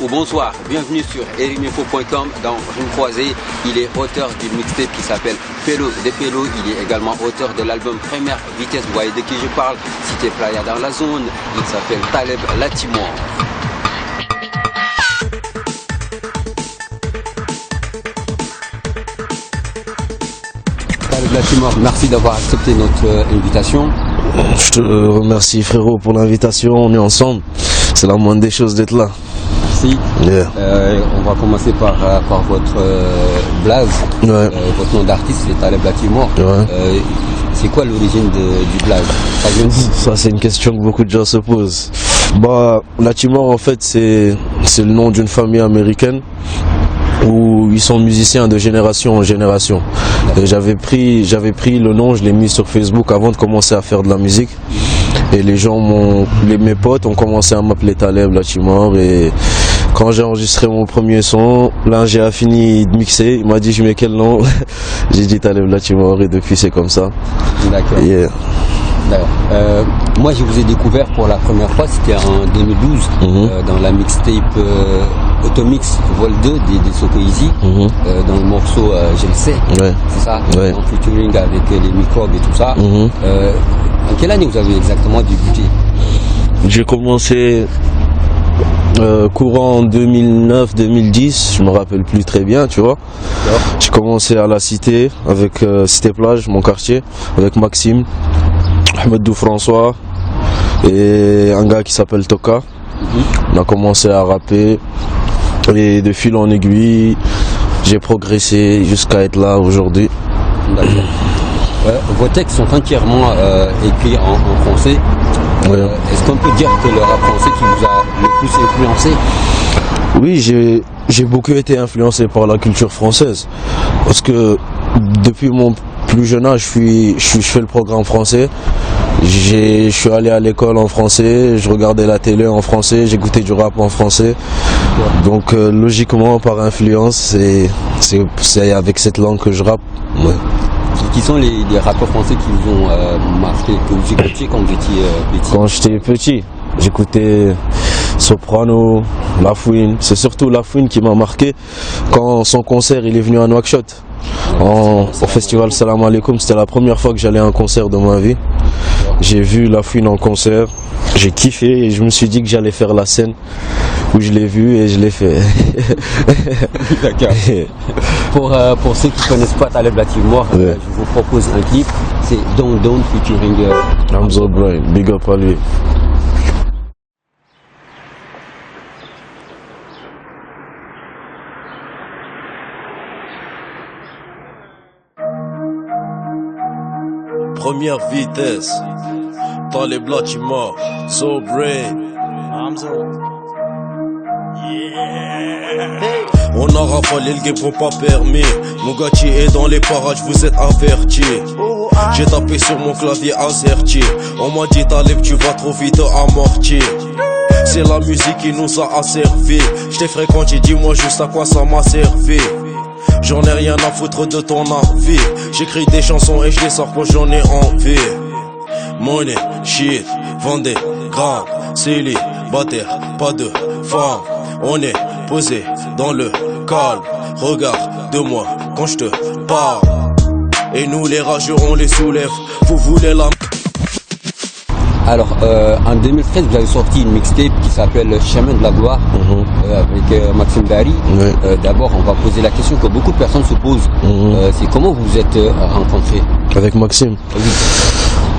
Bonsoir, bienvenue sur eriminfo.com. Dans Rime Croisée, il est auteur d'une mixtape qui s'appelle Pélo de Pélo. Il est également auteur de l'album Première Vitesse. Vous voyez de qui je parle, Cité Playa dans la zone. Il s'appelle Taleb Latimore. Taleb Latimore, merci d'avoir accepté notre invitation. Je te remercie frérot pour l'invitation, on est ensemble. C'est la moindre des choses d'être là. Merci. Yeah. On va commencer par votre blaze. Ouais. Votre nom d'artiste, c'est Taleb Latimore. Ouais. C'est quoi l'origine du blaze? Ça c'est une question que beaucoup de gens se posent. Bah, Latimore en fait c'est le nom d'une famille américaine où ils sont musiciens de génération en génération. Et j'avais pris le nom, je l'ai mis sur Facebook avant de commencer à faire de la musique. Et mes potes ont commencé à m'appeler Taleb Latimore. Et quand j'ai enregistré mon premier son, l'ingé a fini de mixer, il m'a dit je mets quel nom? J'ai dit Taleb Latimore et depuis c'est comme ça. D'accord. Yeah. Moi je vous ai découvert pour la première fois, c'était en 2012 dans la mixtape Automix Vol 2 des Soko Easy, dans le morceau Je le sais, ouais. C'est ça, ouais. En featuring avec les microbes et tout ça. En quelle année vous avez exactement débuté? J'ai commencé courant 2009-2010, je me rappelle plus très bien, tu vois. J'ai commencé à la Cité, avec Cité Plage, mon quartier, avec Maxime, Ahmedou François et un gars qui s'appelle Toka. On a commencé à rapper et de fil en aiguille, j'ai progressé jusqu'à être là aujourd'hui. D'accord. Vos textes sont entièrement écrits en français. Ouais. Est-ce qu'on peut dire que le rap français qui vous a le plus influencé? Oui, j'ai beaucoup été influencé par la culture française. Parce que depuis mon plus jeune âge, je fais le programme français. Je suis allé à l'école en français, je regardais la télé en français, j'écoutais du rap en français. Donc logiquement, par influence, c'est avec cette langue que je rappe. Ouais. Qui sont les rappeurs français qui vous ont marqué, que vous écoutiez quand vous étiez petit? Quand j'étais petit, j'écoutais Soprano, La Fouine. C'est surtout La Fouine qui m'a marqué quand son concert il est venu à Nouakchott. Au festival Salam Alaikum, c'était la première fois que j'allais à un concert de ma vie. J'ai vu La Fouine en concert, j'ai kiffé et je me suis dit que j'allais faire la scène où je l'ai vu et je l'ai fait. D'accord. Pour ceux qui ne connaissent pas Taleb Latimore, je vous propose un clip, c'est Don't Don't featuring Hamza Brain, big up à lui. Première vitesse, Taleb Latimore, So Brain. On a rafalé le game pour pas permis. Mougati est dans les parages, vous êtes avertis. J'ai tapé sur mon clavier AZERTY. On m'a dit Taleb tu vas trop vite amorti. C'est la musique qui nous a asservi. J't'ai fréquenté, dis-moi juste à quoi ça m'a servi. J'en ai rien à foutre de ton avis. J'écris des chansons et je les sors quand j'en ai envie. Money, shit, vendez, grave, célibataire, pas de femme. On est posé dans le calme. Regarde-moi quand je te parle. Et nous les rageux on les soulève. Vous voulez la... Alors, en 2013, vous avez sorti une mixtape qui s'appelle Chemin de la Gloire avec Maxime Barry. D'abord, on va poser la question que beaucoup de personnes se posent. C'est comment vous vous êtes rencontrés? Avec Maxime. Oui.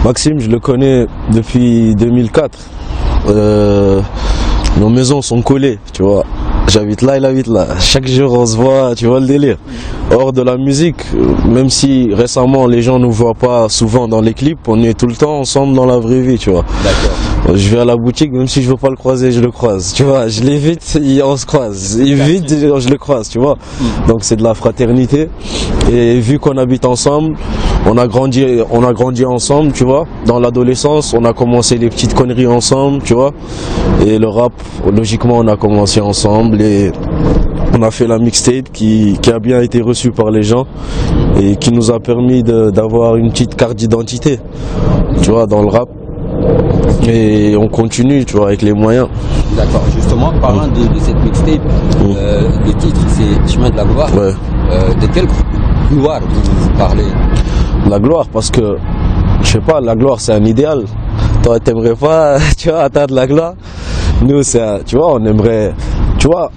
Maxime, je le connais depuis 2004. Nos maisons sont collées, tu vois. J'habite là, il habite là. Chaque jour, on se voit, tu vois le délire. Hors de la musique, même si récemment les gens ne nous voient pas souvent dans les clips, on est tout le temps ensemble dans la vraie vie, tu vois. D'accord. Je vais à la boutique, même si je veux pas le croiser, je le croise. Tu vois, je l'évite, on se croise. Il vite, je le croise, tu vois. Donc c'est de la fraternité. Et vu qu'on habite ensemble, on a grandi ensemble, tu vois. Dans l'adolescence, on a commencé les petites conneries ensemble, tu vois. Et le rap, logiquement, on a commencé ensemble et on a fait la mixtape qui a bien été reçue par les gens et qui nous a permis d'avoir une petite carte d'identité, tu vois, dans le rap. Et on continue, tu vois, avec les moyens. D'accord, justement, parlant de cette mixtape, le titre c'est Chemin de la gloire. Ouais. De quelle gloire vous parlez? La gloire, parce que, je sais pas, la gloire c'est un idéal. Toi, t'aimerais pas, tu vois, atteindre la gloire. Nous, tu vois, on aimerait, tu vois,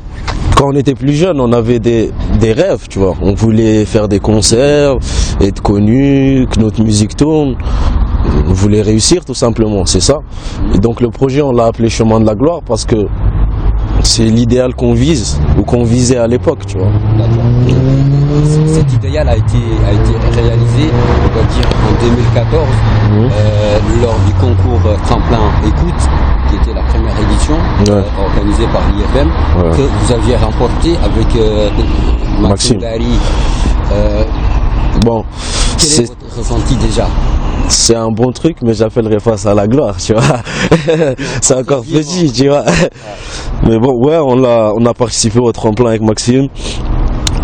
quand on était plus jeune, on avait des rêves, tu vois. On voulait faire des concerts, être connus, que notre musique tourne. On voulait réussir tout simplement, c'est ça. Et donc le projet, on l'a appelé Chemin de la gloire parce que c'est l'idéal qu'on vise ou qu'on visait à l'époque, tu vois. Cet idéal a été réalisé, on va dire, en 2014 lors du concours Tremplin Écoute, qui était la première édition organisée par l'IFM, que vous aviez remporté avec Maxime Berry. Bon, quel est votre ressenti déjà? C'est un bon truc, mais j'appellerais pas ça la gloire, tu vois. C'est encore petit, tu vois. Mais bon, ouais, on a participé au tremplin avec Maxime.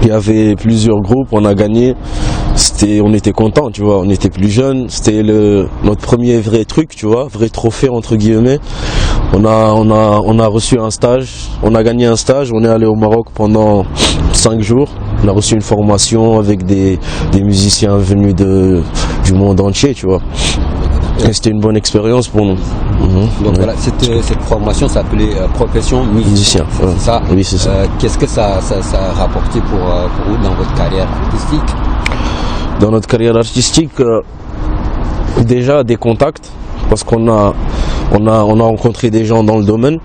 Il y avait plusieurs groupes, on a gagné. On était contents, tu vois. On était plus jeunes. C'était notre premier vrai truc, tu vois, vrai trophée entre guillemets. On a reçu un stage. On a gagné un stage. On est allé au Maroc pendant 5 jours. On a reçu une formation avec des musiciens venus du monde entier, tu vois. Et c'était une bonne expérience pour nous. Donc voilà, cette formation s'appelait profession musicien. Ouais. Ça. Oui, c'est ça. Qu'est-ce que ça a rapporté pour vous dans votre carrière artistique? Dans notre carrière artistique, déjà des contacts, parce qu'on a rencontré des gens dans le domaine.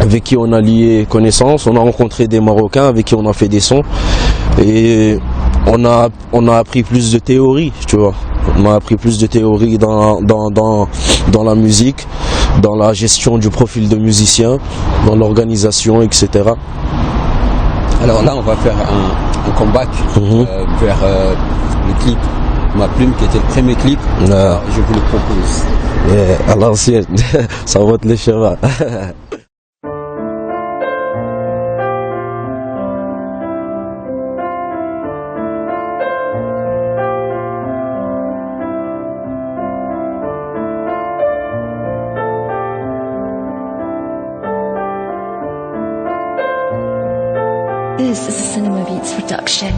Avec qui on a lié connaissance, on a rencontré des Marocains avec qui on a fait des sons et on a appris plus de théorie, tu vois. On a appris plus de théorie dans la musique, dans la gestion du profil de musicien, dans l'organisation, etc. Alors là, on va faire un comeback vers le clip Ma Plume, qui était le premier clip. Alors, je vous le propose. À l'ancienne, ça va être les chevaux. This is a Cinema Beats production.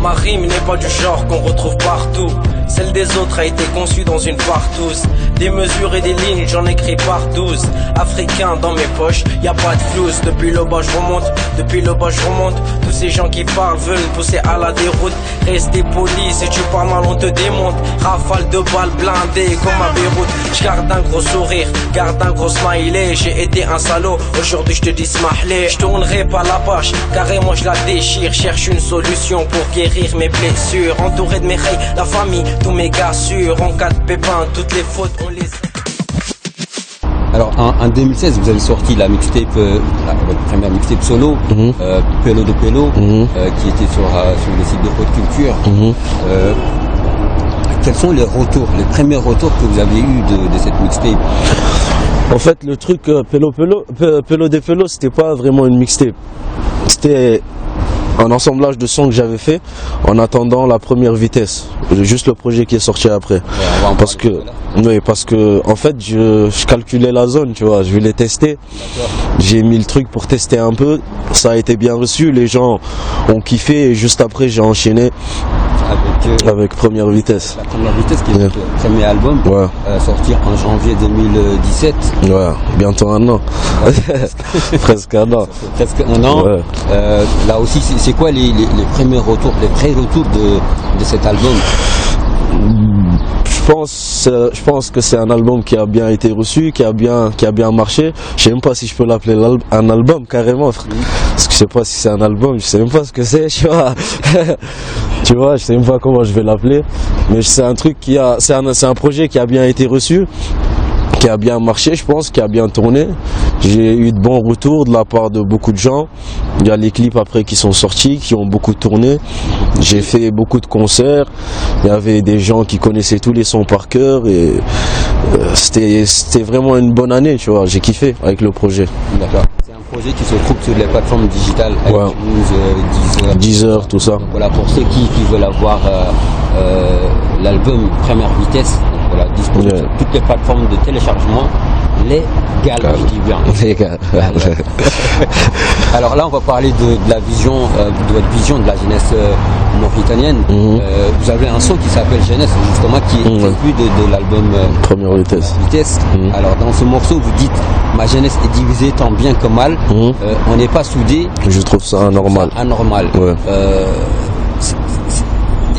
Ma rime n'est pas du genre qu'on retrouve partout. Celle des autres a été conçue dans une partouze. Des mesures et des lignes, j'en écris par 12. Africain dans mes poches, y a pas de flouze. Depuis le bas je remonte. Tous ces gens qui parlent veulent me pousser à la déroute. Restez poli, si tu parles mal on te démonte. Rafale de balles blindées comme à Beyrouth. J'garde un gros sourire, garde un gros smiley. J'ai été un salaud, aujourd'hui je te dis smahlé. Je tournerai pas la page, carrément je la déchire. Cherche une solution pour guérir mes blessures. Entouré de mes rails, la famille, tous mes gars sûrs. En cas de pépin, toutes les fautes on les... Alors en 2016 vous avez sorti la mixtape, votre première mixtape solo, Pelo de Pelo, qui était sur le site de Haute Culture. Quels sont les premiers retours que vous avez eu de cette mixtape? En fait, le truc Pelo de Pelo, c'était pas vraiment une mixtape. C'était un assemblage de sons que j'avais fait en attendant la première vitesse. Juste le projet qui est sorti après. Parce que en fait, je calculais la zone, tu vois. Je voulais tester. J'ai mis le truc pour tester un peu. Ça a été bien reçu. Les gens ont kiffé et juste après, j'ai enchaîné avec Première Vitesse. La Première Vitesse qui est le premier album, sorti en janvier 2017. Ouais, bientôt un an. Presque un an. Presque un an. Ouais. Là aussi, c'est quoi les premiers retours, les pré-retours de cet album? Je pense que c'est un album qui a bien été reçu, qui a bien marché. Je sais même pas si je peux l'appeler un album carrément, frère. Parce que je sais pas si c'est un album, je sais même pas ce que c'est, tu vois. Tu vois, je sais même pas comment je vais l'appeler. Mais c'est un truc c'est un projet qui a bien été reçu, qui a bien marché, je pense, qui a bien tourné. J'ai eu de bons retours de la part de beaucoup de gens. Il y a les clips après qui sont sortis, qui ont beaucoup tourné. J'ai fait beaucoup de concerts. Il y avait des gens qui connaissaient tous les sons par cœur et c'était vraiment une bonne année, tu vois. J'ai kiffé avec le projet. D'accord. C'est un projet qui se trouve sur les plateformes digitales, Ouais. iTunes, Deezer. 10 heures, tout ça. Donc voilà, pour ceux qui veulent avoir l'album Première Vitesse, donc voilà, disponible Ouais. sur toutes les plateformes de téléchargement légal, je dis bien. Les gars. Alors là, on va parler de la vision, de votre vision de la jeunesse mauritanienne. Vous avez un son qui s'appelle Jeunesse, justement, qui est issu de l'album Première vitesse. Vitesse. Alors dans ce morceau, vous dites ma jeunesse est divisée tant bien que mal. On n'est pas soudés. Je trouve ça anormal. Anormal. Ouais.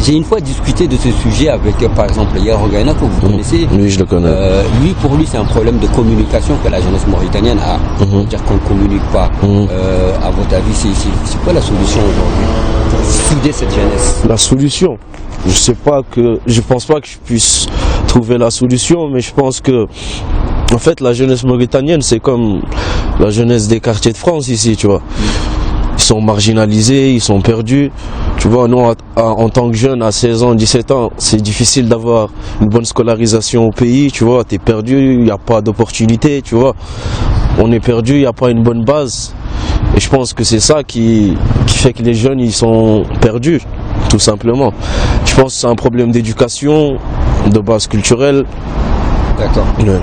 J'ai une fois discuté de ce sujet avec, par exemple, Yaro Gaina, que vous connaissez. Oui, je le connais. Pour lui, c'est un problème de communication que la jeunesse mauritanienne a. Dire qu'on ne communique pas. À votre avis, c'est quoi la solution aujourd'hui pour souder cette jeunesse? La solution, je pense pas que je puisse trouver la solution, mais je pense que, en fait, la jeunesse mauritanienne, c'est comme la jeunesse des quartiers de France ici, tu vois. Ils sont marginalisés, ils sont perdus. Tu vois, nous, en tant que jeunes, à 16 ans, 17 ans, c'est difficile d'avoir une bonne scolarisation au pays, tu vois. T'es perdu, il n'y a pas d'opportunité, tu vois. On est perdu, il n'y a pas une bonne base. Et je pense que c'est ça qui fait que les jeunes, ils sont perdus, tout simplement. Je pense que c'est un problème d'éducation, de base culturelle. D'accord. Ouais.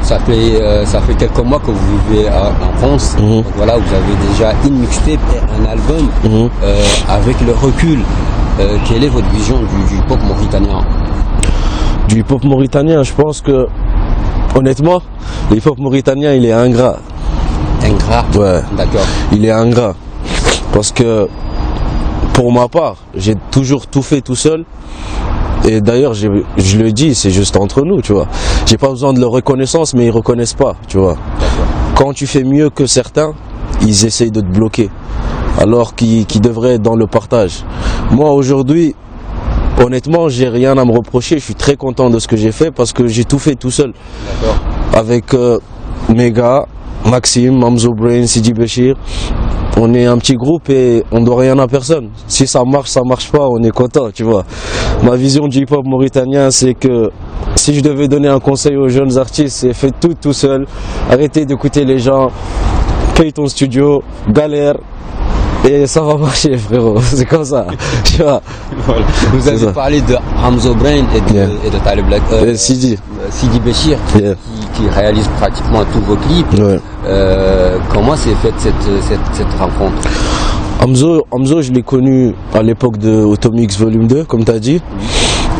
Ça fait quelques mois que vous vivez en France. Donc voilà, vous avez déjà une mixtape et un album. Avec le recul, quelle est votre vision du hip-hop mauritanien? Du hip-hop mauritanien, je pense que, honnêtement, le hip-hop mauritanien, il est ingrat. Ingrat? Ouais. D'accord. Il est ingrat. Parce que, pour ma part, j'ai toujours tout fait tout seul. Et d'ailleurs, je le dis, c'est juste entre nous, tu vois. J'ai pas besoin de leur reconnaissance, mais ils reconnaissent pas, tu vois. Quand tu fais mieux que certains, ils essayent de te bloquer. Alors qu'ils devraient être dans le partage. Moi, aujourd'hui, honnêtement, j'ai rien à me reprocher. Je suis très content de ce que j'ai fait parce que j'ai tout fait tout seul. D'accord. Avec mes gars, Maxime, Hamzo Brain, Sidi Béchir. On est un petit groupe et on doit rien à personne. Si ça marche pas, on est content, tu vois. Ma vision du hip-hop mauritanien, c'est que si je devais donner un conseil aux jeunes artistes, c'est faites tout seul. Arrêtez d'écouter les gens, paye ton studio, galère. Et ça va marcher, frérot. C'est comme ça. Tu vois. Voilà. Vous avez parlé de Hamzo Brain et de Talib Black. Sidi Béchir, qui réalise pratiquement tous vos clips. Ouais. Comment s'est faite cette rencontre? Hamzo, je l'ai connu à l'époque de Automix Volume 2, comme tu as dit.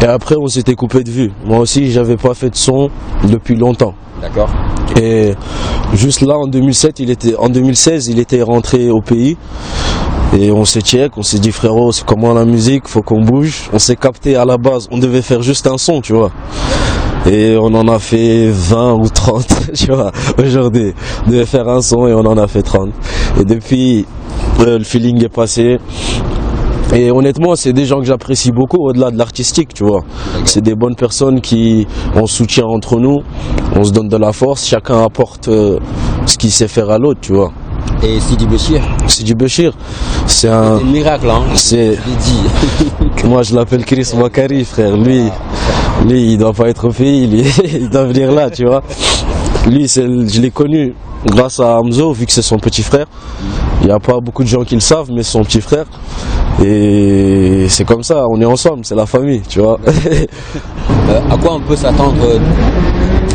Et après, on s'était coupé de vue. Moi aussi, j'avais pas fait de son depuis longtemps. D'accord. Et juste là, en 2016, il était rentré au pays. Et on s'est check, on s'est dit frérot, c'est comment la musique, faut qu'on bouge. On s'est capté à la base, on devait faire juste un son, tu vois. Et on en a fait 20 ou 30, tu vois, aujourd'hui. On devait faire un son et on en a fait 30. Et depuis, le feeling est passé. Et honnêtement, c'est des gens que j'apprécie beaucoup au-delà de l'artistique, tu vois. C'est des bonnes personnes on se soutient entre nous, on se donne de la force, chacun apporte ce qu'il sait faire à l'autre, tu vois. Et Sidi Béchir? Sidi Béchir, c'est un miracle, hein. C'est dit. Moi, je l'appelle Chris Wakari, frère. Lui, il doit pas être au pays, il doit venir là, tu vois. Lui, je l'ai connu grâce à Hamzo, vu que c'est son petit frère. Il n'y a pas beaucoup de gens qui le savent, mais c'est son petit frère. Et c'est comme ça, on est ensemble, c'est la famille, tu vois. À quoi on peut s'attendre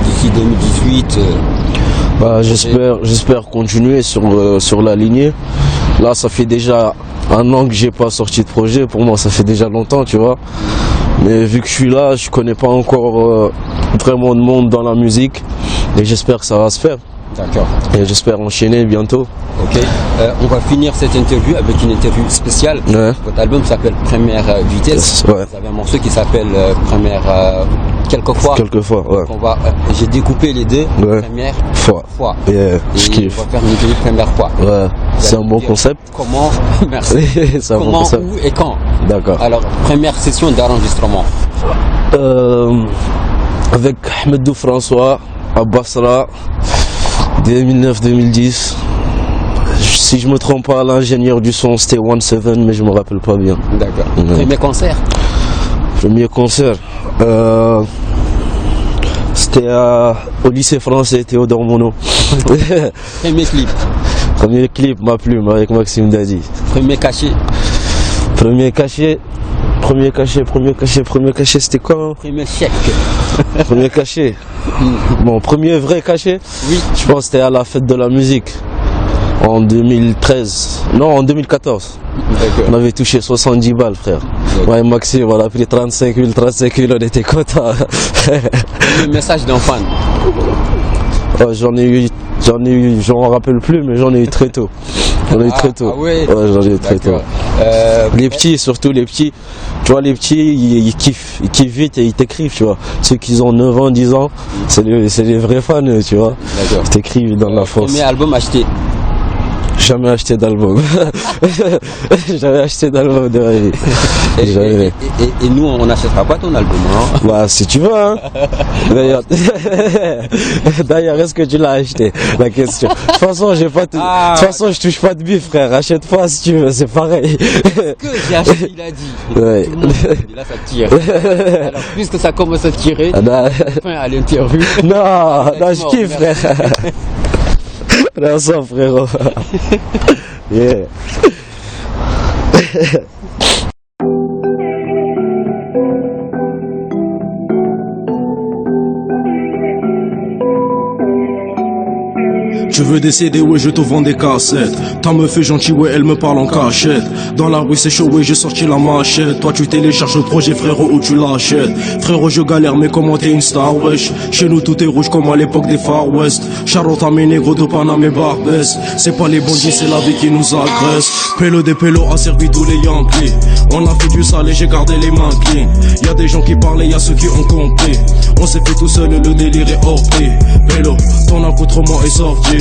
d'ici 2018 J'espère continuer sur la lignée. Là, ça fait déjà un an que j'ai pas sorti de projet. Pour moi, ça fait déjà longtemps, tu vois. Mais vu que je suis là, je connais pas encore vraiment de monde dans la musique. Et j'espère que ça va se faire. D'accord. Et j'espère enchaîner bientôt. Ok. On va finir cette interview avec une interview spéciale. Ouais. Votre album s'appelle Première Vitesse. Ouais. Vous avez un morceau qui s'appelle Première Quelquefois. Quelquefois, ouais. J'ai découpé les deux. Ouais. Première fois. Yeah, et je kiffe. On va faire une interview Première fois. Ouais. C'est un bon concept. Comment? Merci. C'est un comment, bon concept. Où et quand? D'accord. Alors, première session d'enregistrement. Avec Ahmedou François à Basra, 2009-2010. Si je me trompe pas, l'ingénieur du son c'était 17, mais je me rappelle pas bien. D'accord. Ouais. Premier concert? Premier concert. C'était au lycée français Théodore Monod. Premier clip. Premier clip, Ma Plume avec Maxime Daddy. Premier cachet. Premier cachet, c'était quoi hein? Premier chèque. Premier cachet. Bon, premier vrai cachet, Oui. je pense que c'était à la fête de la musique. En 2013. Non, en 2014. On avait touché 70 balles, frère. Moi et Maxime, on a pris 35 000, on était contents. Le message d'un fan. Oh, j'en ai eu, je m'en rappelle plus, mais j'en ai eu très tôt. J'en ai eu très tôt. Ah ouais. Ouais, j'en ai eu très tôt. Les petits, surtout les petits, tu vois, les petits, ils kiffent vite et ils t'écrivent, tu vois. Ceux qui ont 9 ans, 10 ans, c'est les vrais fans, tu vois. Ils t'écrivent dans la force. Premier album acheté. Jamais acheté d'album. Jamais acheté d'album de ma vie. Jamais. Et nous, on n'achètera pas ton album, hein. Bah, si tu veux, hein. D'ailleurs, est-ce que tu l'as acheté? La question. De toute façon, de toute façon, je touche pas de bif, frère. Achète-toi si tu veux, c'est pareil. Que j'ai acheté, il a dit. Ouais. Tout le monde, là, ça tire. Alors, puisque ça commence à tirer, fin à l'interview. Non, je kiffe, frère. Non, ça, frérot. Yeah. Tu veux décéder, ouais, je te vends des cassettes. Ta meuf est gentille, ouais, elle me parle en cachette. Dans la rue, c'est chaud, ouais, j'ai sorti la machette. Toi, tu télécharges le projet, frérot, ou tu l'achètes. Frérot, je galère, mais comment t'es une star, wesh. Chez nous, tout est rouge comme à l'époque des Far West. Charlotte à mes négros de Paname et Barbès. C'est pas les bandits, c'est la vie qui nous agresse. Pélo des pélos a servi tous les Yankees. On a fait du sale et j'ai gardé les mains clean. Y'a des gens qui parlent et y'a ceux qui ont compris. On s'est fait tout seul, le délire est hors prix. Pélo, ton accoutrement est sorti.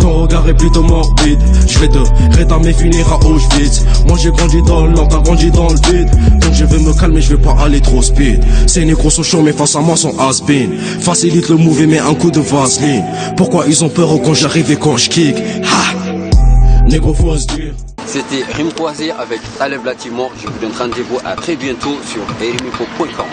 Ton regard est plutôt morbide. Je vais te rétamer, finir à Auschwitz. Moi j'ai grandi dans le nord, t'as grandi dans le vide. Donc je vais me calmer, je vais pas aller trop speed. Ces négros sont chauds mais face à moi sont has-been. Facilite le move et mets un coup de vaseline. Pourquoi ils ont peur quand j'arrive et quand je kick? Ha! Négro faut se dire. C'était Rime Croisé avec Taleb Latimore. Je vous donne rendez-vous à très bientôt sur RMIFO.com.